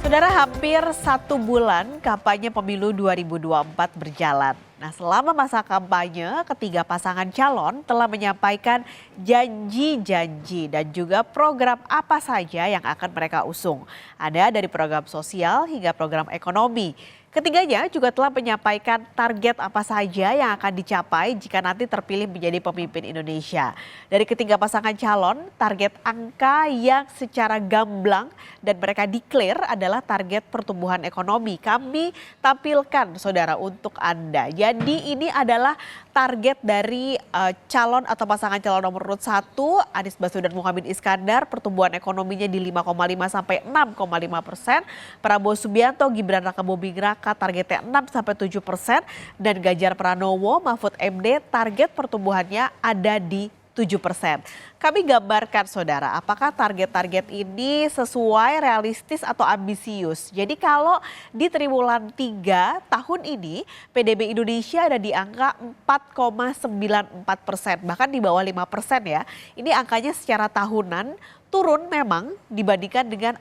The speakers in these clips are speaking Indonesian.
Saudara, hampir 1 bulan kampanye pemilu 2024 berjalan. Nah, selama masa kampanye, ketiga pasangan calon telah menyampaikan janji-janji dan juga program apa saja yang akan mereka usung. Ada dari program sosial hingga program ekonomi. Ketiganya juga telah menyampaikan target apa saja yang akan dicapai jika nanti terpilih menjadi pemimpin Indonesia. Dari ketiga pasangan calon, target angka yang secara gamblang dan mereka declare adalah target pertumbuhan ekonomi. Kami tampilkan saudara untuk Anda. Jadi ini adalah target dari calon atau pasangan calon nomor urut 1, Anies Baswedan Muhaimin Iskandar, pertumbuhan ekonominya di 5,5 sampai 6,5%. Prabowo Subianto, Gibran Rakabuming Raka targetnya 6-7%, dan Ganjar Pranowo, Mahfud MD target pertumbuhannya ada di 7%. Kami gambarkan saudara, apakah target-target ini sesuai, realistis atau ambisius. Jadi kalau di triwulan 3 tahun ini PDB Indonesia ada di angka 4,94%, bahkan di bawah 5% ya. Ini angkanya secara tahunan turun memang dibandingkan dengan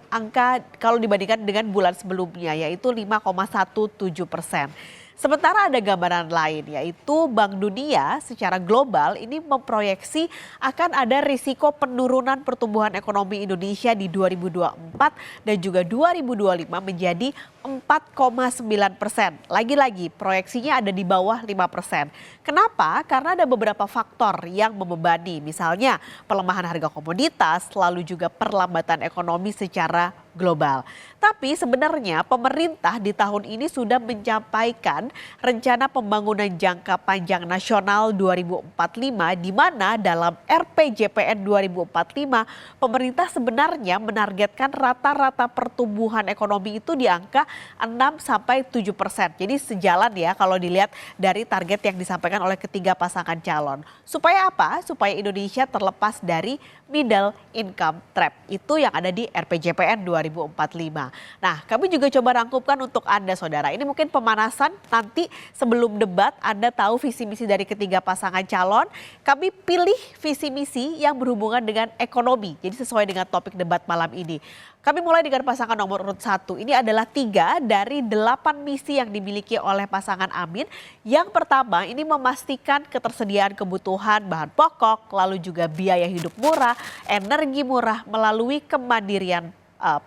kalau dibandingkan dengan bulan sebelumnya, yaitu 5,17%. Sementara ada gambaran lain, yaitu Bank Dunia secara global ini memproyeksi akan ada risiko penurunan pertumbuhan ekonomi Indonesia di 2024 dan juga 2025 menjadi 4,9%. Lagi-lagi proyeksinya ada di bawah 5%. Kenapa? Karena ada beberapa faktor yang membebani, misalnya pelemahan harga komoditas, lalu juga perlambatan ekonomi secara global. Tapi sebenarnya pemerintah di tahun ini sudah menyampaikan rencana pembangunan jangka panjang nasional 2045, di mana dalam RPJPN 2045 pemerintah sebenarnya menargetkan rata-rata pertumbuhan ekonomi itu di angka 6-7%. Jadi sejalan ya kalau dilihat dari target yang disampaikan oleh ketiga pasangan calon. Supaya apa? Supaya Indonesia terlepas dari middle income trap. Itu yang ada di RPJPN 2045. Nah, kami juga coba rangkumkan untuk Anda saudara. Ini mungkin pemanasan, nanti sebelum debat Anda tahu visi misi dari ketiga pasangan calon. Kami pilih visi misi yang berhubungan dengan ekonomi. Jadi sesuai dengan topik debat malam ini. Kami mulai dengan pasangan nomor urut 1. Ini adalah 3 dari 8 misi yang dimiliki oleh pasangan Amin. Yang pertama ini memastikan ketersediaan kebutuhan bahan pokok, lalu juga biaya hidup murah, energi murah melalui kemandirian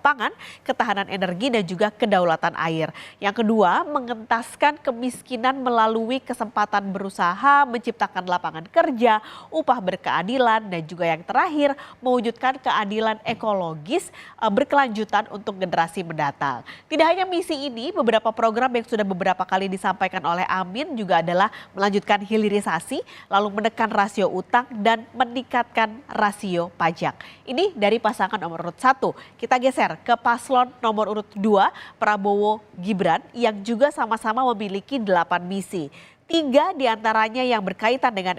pangan, ketahanan energi dan juga kedaulatan air. Yang kedua, mengentaskan kemiskinan melalui kesempatan berusaha, menciptakan lapangan kerja, upah berkeadilan, dan juga yang terakhir, mewujudkan keadilan ekologis berkelanjutan untuk generasi mendatang. Tidak hanya misi ini, beberapa program yang sudah beberapa kali disampaikan oleh Amin juga adalah melanjutkan hilirisasi, lalu menekan rasio utang dan meningkatkan rasio pajak. Ini dari pasangan nomor urut 1. Kita geser ke paslon nomor urut 2, Prabowo Gibran, yang juga sama-sama memiliki 8 misi. 3 diantaranya yang berkaitan dengan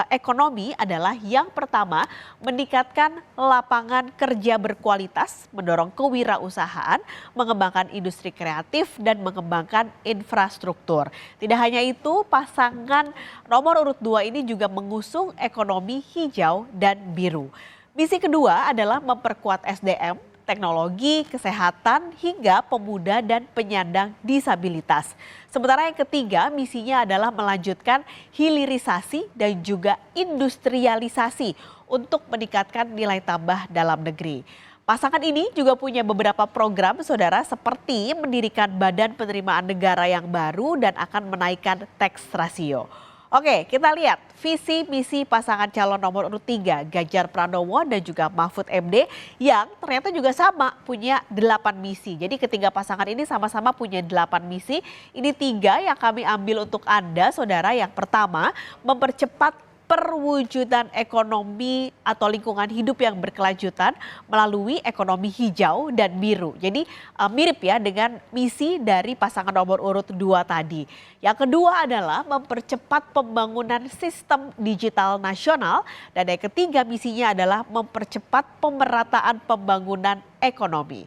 ekonomi adalah yang pertama, meningkatkan lapangan kerja berkualitas, mendorong kewirausahaan, mengembangkan industri kreatif, dan mengembangkan infrastruktur. Tidak hanya itu, pasangan nomor urut 2 ini juga mengusung ekonomi hijau dan biru. Misi kedua adalah memperkuat SDM, teknologi, kesehatan, hingga pemuda dan penyandang disabilitas. Sementara yang ketiga, misinya adalah melanjutkan hilirisasi dan juga industrialisasi untuk meningkatkan nilai tambah dalam negeri. Pasangan ini juga punya beberapa program saudara, seperti mendirikan badan penerimaan negara yang baru dan akan menaikkan tax ratio. Oke, kita lihat visi misi pasangan calon nomor urut 3, Ganjar Pranowo dan juga Mahfud MD, yang ternyata juga sama punya 8 misi. Jadi ketiga pasangan ini sama-sama punya 8 misi. Ini 3 yang kami ambil untuk Anda saudara. Yang pertama, mempercepat perwujudan ekonomi atau lingkungan hidup yang berkelanjutan melalui ekonomi hijau dan biru. Jadi mirip ya dengan misi dari pasangan nomor urut 2 tadi. Yang kedua adalah mempercepat pembangunan sistem digital nasional, dan yang ketiga misinya adalah mempercepat pemerataan pembangunan ekonomi.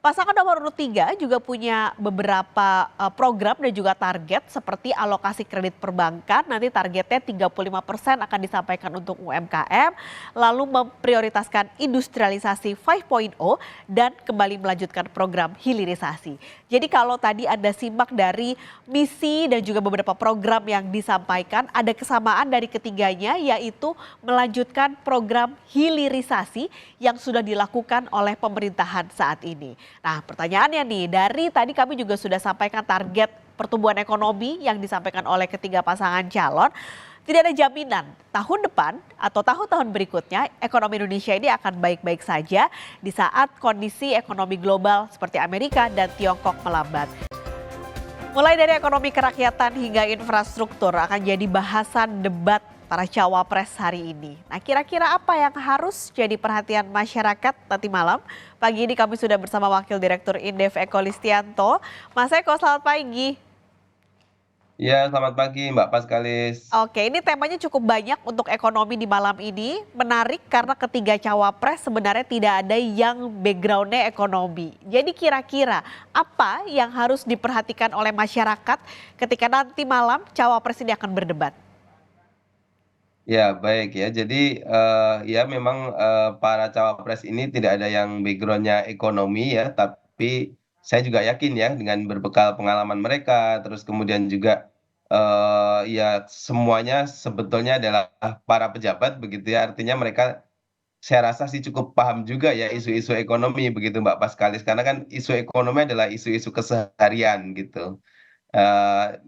Pasangan nomor urut 3 juga punya beberapa program dan juga target seperti alokasi kredit perbankan, nanti targetnya 35% akan disampaikan untuk UMKM, lalu memprioritaskan industrialisasi 5.0 dan kembali melanjutkan program hilirisasi. Jadi kalau tadi Anda simak dari misi dan juga beberapa program yang disampaikan, ada kesamaan dari ketiganya yaitu melanjutkan program hilirisasi yang sudah dilakukan oleh pemerintahan saat ini. Nah, pertanyaannya nih, dari tadi kami juga sudah sampaikan target pertumbuhan ekonomi yang disampaikan oleh ketiga pasangan calon. Tidak ada jaminan tahun depan atau tahun-tahun berikutnya ekonomi Indonesia ini akan baik-baik saja di saat kondisi ekonomi global seperti Amerika dan Tiongkok melambat. Mulai dari ekonomi kerakyatan hingga infrastruktur akan jadi bahasan debat para cawapres hari ini. Nah, kira-kira apa yang harus jadi perhatian masyarakat nanti malam? Pagi ini kami sudah bersama Wakil Direktur Indef Eko Listianto. Mas Eko, selamat pagi. Ya, selamat pagi Mbak Paskalis. Oke, ini temanya cukup banyak untuk ekonomi di malam ini. Menarik karena ketiga cawapres sebenarnya tidak ada yang backgroundnya ekonomi. Jadi kira-kira apa yang harus diperhatikan oleh masyarakat ketika nanti malam cawapres ini akan berdebat? Ya, baik ya. Jadi ya memang para cawapres ini tidak ada yang backgroundnya ekonomi ya, tapi saya juga yakin ya dengan berbekal pengalaman mereka, terus kemudian juga ya semuanya sebetulnya adalah para pejabat begitu ya. Artinya mereka saya rasa sih cukup paham juga ya isu-isu ekonomi begitu Mbak Paskalis, karena kan isu ekonomi adalah isu-isu keseharian gitu.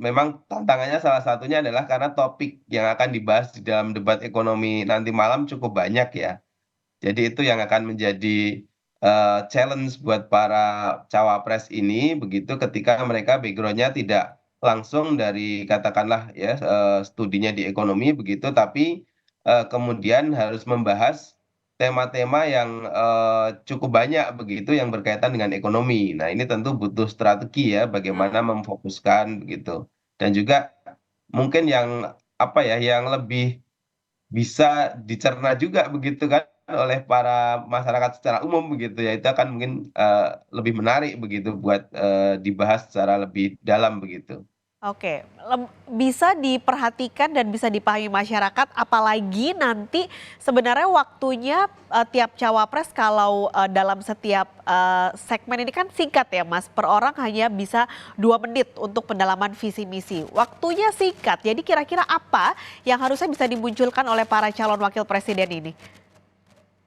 Memang tantangannya salah satunya adalah karena topik yang akan dibahas di dalam debat ekonomi nanti malam cukup banyak ya. Jadi itu yang akan menjadi challenge buat para cawapres ini begitu ketika mereka backgroundnya tidak langsung dari katakanlah ya studinya di ekonomi begitu, tapi kemudian harus membahas tema-tema yang cukup banyak begitu yang berkaitan dengan ekonomi. Nah, ini tentu butuh strategi ya bagaimana Hmm. memfokuskan begitu. Dan juga mungkin yang apa ya yang lebih bisa dicerna juga begitu kan oleh para masyarakat secara umum begitu ya. Itu akan mungkin lebih menarik begitu buat dibahas secara lebih dalam begitu. Oke, bisa diperhatikan dan bisa dipahami masyarakat, apalagi nanti sebenarnya waktunya tiap cawapres kalau dalam setiap segmen ini kan singkat ya Mas, per orang hanya bisa 2 menit untuk pendalaman visi misi. Waktunya singkat, jadi kira-kira apa yang harusnya bisa dimunculkan oleh para calon wakil presiden ini?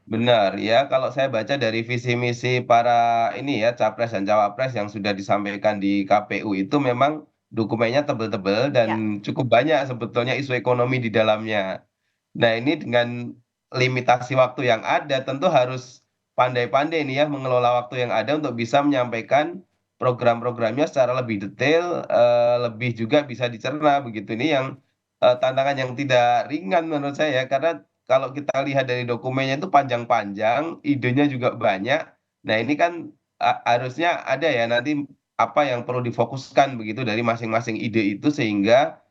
Benar ya, kalau saya baca dari visi misi para ini ya capres dan cawapres yang sudah disampaikan di KPU itu memang dokumennya tebel-tebel Ya. dan cukup banyak sebetulnya isu ekonomi di dalamnya. Nah, ini dengan limitasi waktu yang ada tentu harus pandai-pandai nih ya mengelola waktu yang ada untuk bisa menyampaikan program-programnya secara lebih detail, lebih juga bisa dicerna begitu. Ini yang tantangan yang tidak ringan menurut saya karena kalau kita lihat dari dokumennya itu panjang-panjang, idenya juga banyak. Nah, ini kan harusnya ada ya nanti apa yang perlu difokuskan begitu dari masing-masing ide itu sehingga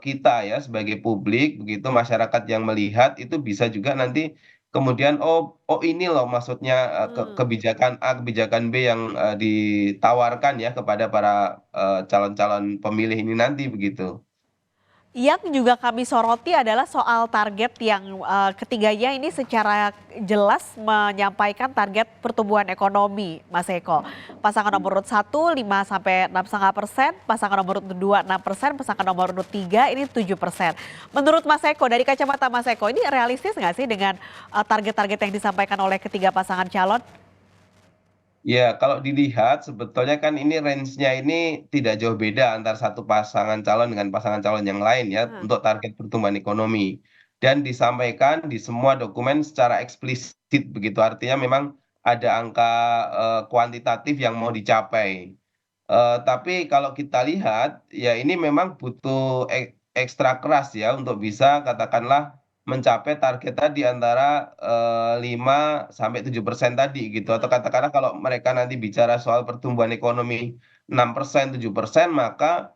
kita ya sebagai publik begitu masyarakat yang melihat itu bisa juga nanti kemudian oh oh ini loh maksudnya Hmm. kebijakan A kebijakan B yang ditawarkan ya kepada para calon-calon pemilih ini nanti begitu. Yang juga kami soroti adalah soal target yang ketiganya ini secara jelas menyampaikan target pertumbuhan ekonomi, Mas Eko. Pasangan nomor urut 1 5 sampai 6,5%, pasangan nomor urut 2 6%, pasangan nomor urut 3 ini 7%. Menurut Mas Eko, dari kacamata Mas Eko ini realistis nggak sih dengan target-target yang disampaikan oleh ketiga pasangan calon? Ya, kalau dilihat sebetulnya kan ini range-nya ini tidak jauh beda antara satu pasangan calon dengan pasangan calon yang lain ya Hmm. untuk target pertumbuhan ekonomi. Dan disampaikan di semua dokumen secara eksplisit begitu. Artinya memang ada angka kuantitatif yang mau dicapai. Tapi kalau kita lihat ya ini memang butuh ekstra keras ya untuk bisa katakanlah mencapai target tadi antara 5 sampai 7% tadi gitu atau Hmm. katakanlah kalau mereka nanti bicara soal pertumbuhan ekonomi 6%, 7%, maka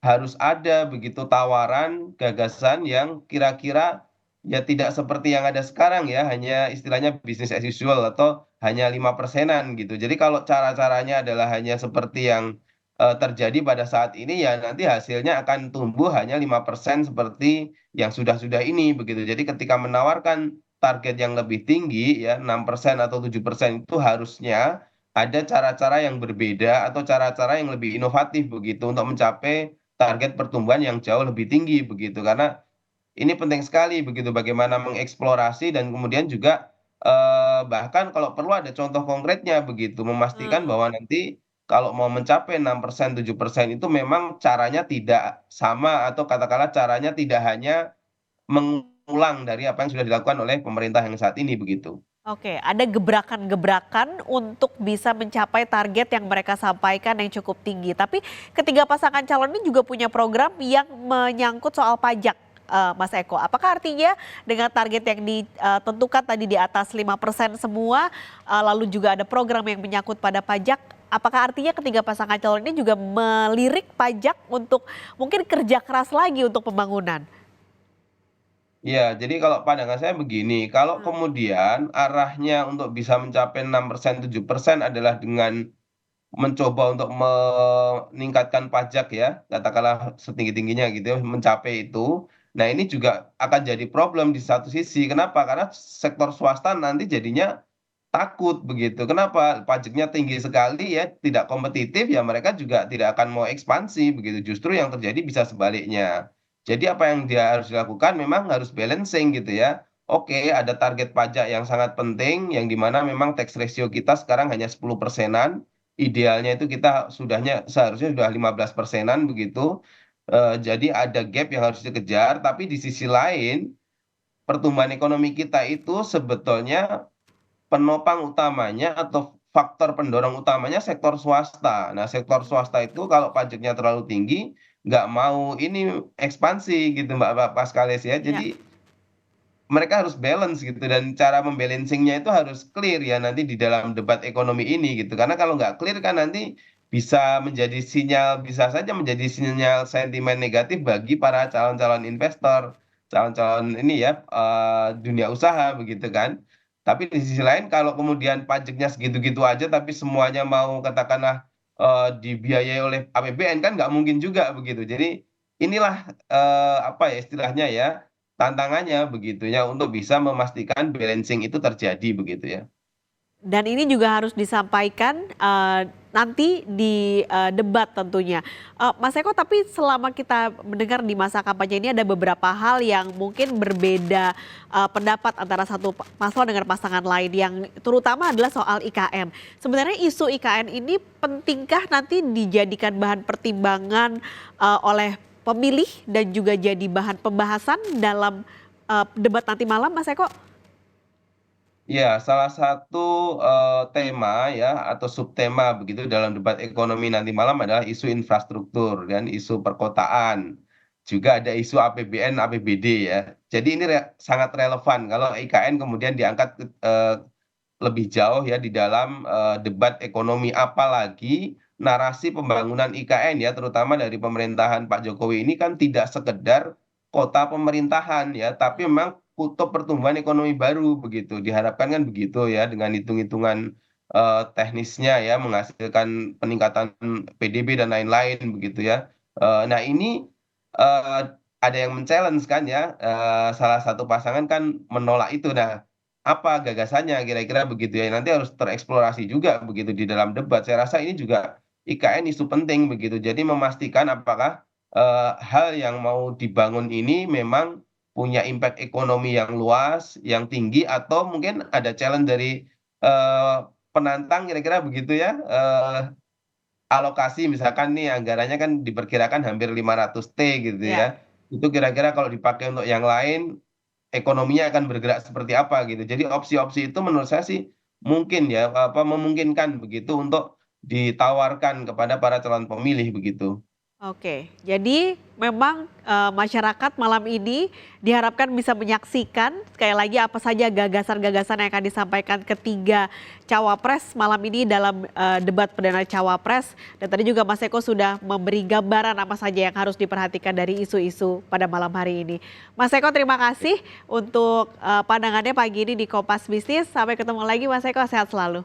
harus ada begitu tawaran gagasan yang kira-kira ya tidak seperti yang ada sekarang ya, hanya istilahnya business as usual atau hanya 5%-an gitu. Jadi kalau cara-caranya adalah hanya seperti yang terjadi pada saat ini ya nanti hasilnya akan tumbuh hanya 5% seperti yang sudah-sudah ini begitu. Jadi ketika menawarkan target yang lebih tinggi ya 6% atau 7% itu harusnya ada cara-cara yang berbeda atau cara-cara yang lebih inovatif begitu untuk mencapai target pertumbuhan yang jauh lebih tinggi begitu. Karena ini penting sekali begitu bagaimana mengeksplorasi dan kemudian juga bahkan kalau perlu ada contoh konkretnya begitu memastikan Hmm. bahwa nanti kalau mau mencapai 6% 7% itu memang caranya tidak sama atau katakanlah caranya tidak hanya mengulang dari apa yang sudah dilakukan oleh pemerintah yang saat ini begitu. Oke, ada gebrakan-gebrakan untuk bisa mencapai target yang mereka sampaikan yang cukup tinggi. Tapi ketiga pasangan calon ini juga punya program yang menyangkut soal pajak, Mas Eko. Apakah artinya dengan target yang ditentukan tadi di atas 5% semua, lalu juga ada program yang menyangkut pada pajak, apakah artinya ketiga pasangan calon ini juga melirik pajak untuk mungkin kerja keras lagi untuk pembangunan? Ya, jadi kalau pandangan saya begini, kalau Hmm. kemudian arahnya untuk bisa mencapai 6% 7% adalah dengan mencoba untuk meningkatkan pajak ya, katakanlah setinggi-tingginya gitu ya, mencapai itu. Nah, ini juga akan jadi problem di satu sisi. Kenapa? Karena sektor swasta nanti jadinya takut begitu. Kenapa? Pajaknya tinggi sekali ya, tidak kompetitif ya mereka juga tidak akan mau ekspansi begitu. Justru yang terjadi bisa sebaliknya. Jadi apa yang dia harus dilakukan memang harus balancing gitu ya. Oke, ada target pajak yang sangat penting yang dimana memang tax ratio kita sekarang hanya 10%-an. Idealnya itu kita seharusnya sudah 15%-an begitu. Jadi ada gap yang harus dikejar, tapi di sisi lain pertumbuhan ekonomi kita itu sebetulnya penopang utamanya atau faktor pendorong utamanya sektor swasta. Nah, sektor swasta itu kalau pajaknya terlalu tinggi, nggak mau ini ekspansi gitu Mbak Paskalis ya. Ya. Jadi mereka harus balance gitu dan cara membalancingnya itu harus clear ya nanti di dalam debat ekonomi ini gitu. Karena kalau nggak clear kan nanti bisa saja menjadi sinyal sentimen negatif bagi para calon-calon investor, calon-calon ini ya dunia usaha begitu kan. Tapi di sisi lain kalau kemudian pajaknya segitu-gitu aja tapi semuanya mau katakanlah dibiayai oleh APBN kan nggak mungkin juga begitu. Jadi inilah apa ya istilahnya ya tantangannya begitu ya untuk bisa memastikan balancing itu terjadi begitu ya. Dan ini juga harus disampaikan nanti di debat tentunya. Mas Eko, tapi selama kita mendengar di masa kampanye ini ada beberapa hal yang mungkin berbeda pendapat antara satu paslon dengan pasangan lain yang terutama adalah soal IKN. Sebenarnya isu IKN ini pentingkah nanti dijadikan bahan pertimbangan oleh pemilih dan juga jadi bahan pembahasan dalam debat nanti malam, Mas Eko? Ya, salah satu tema ya atau subtema begitu dalam debat ekonomi nanti malam adalah isu infrastruktur dan isu perkotaan. Juga ada isu APBN, APBD ya. Jadi ini sangat relevan kalau IKN kemudian diangkat lebih jauh ya di dalam debat ekonomi apalagi narasi pembangunan IKN ya terutama dari pemerintahan Pak Jokowi ini kan tidak sekedar kota pemerintahan ya tapi memang kutub pertumbuhan ekonomi baru begitu diharapkan kan begitu ya dengan hitung-hitungan teknisnya ya menghasilkan peningkatan PDB dan lain-lain begitu ya. Nah ini eh, ada yang men-challenge kan ya salah satu pasangan kan menolak itu. Nah apa gagasannya kira-kira begitu ya. Nanti harus tereksplorasi juga begitu di dalam debat. Saya rasa ini juga IKN isu penting begitu. Jadi memastikan apakah hal yang mau dibangun ini memang punya impact ekonomi yang luas, yang tinggi, atau mungkin ada challenge dari eh, penantang kira-kira begitu ya. Alokasi misalkan nih anggarannya kan diperkirakan hampir 500 T gitu Ya. ya. Itu kira-kira kalau dipakai untuk yang lain ekonominya akan bergerak seperti apa gitu. Jadi opsi-opsi itu menurut saya sih mungkin ya apa memungkinkan begitu untuk ditawarkan kepada para calon pemilih begitu. Oke, jadi memang masyarakat malam ini diharapkan bisa menyaksikan sekali lagi apa saja gagasan-gagasan yang akan disampaikan ketiga cawapres malam ini dalam debat perdana cawapres. Dan tadi juga Mas Eko sudah memberi gambaran apa saja yang harus diperhatikan dari isu-isu pada malam hari ini. Mas Eko terima kasih untuk pandangannya pagi ini di Kompas Bisnis. Sampai ketemu lagi Mas Eko, sehat selalu.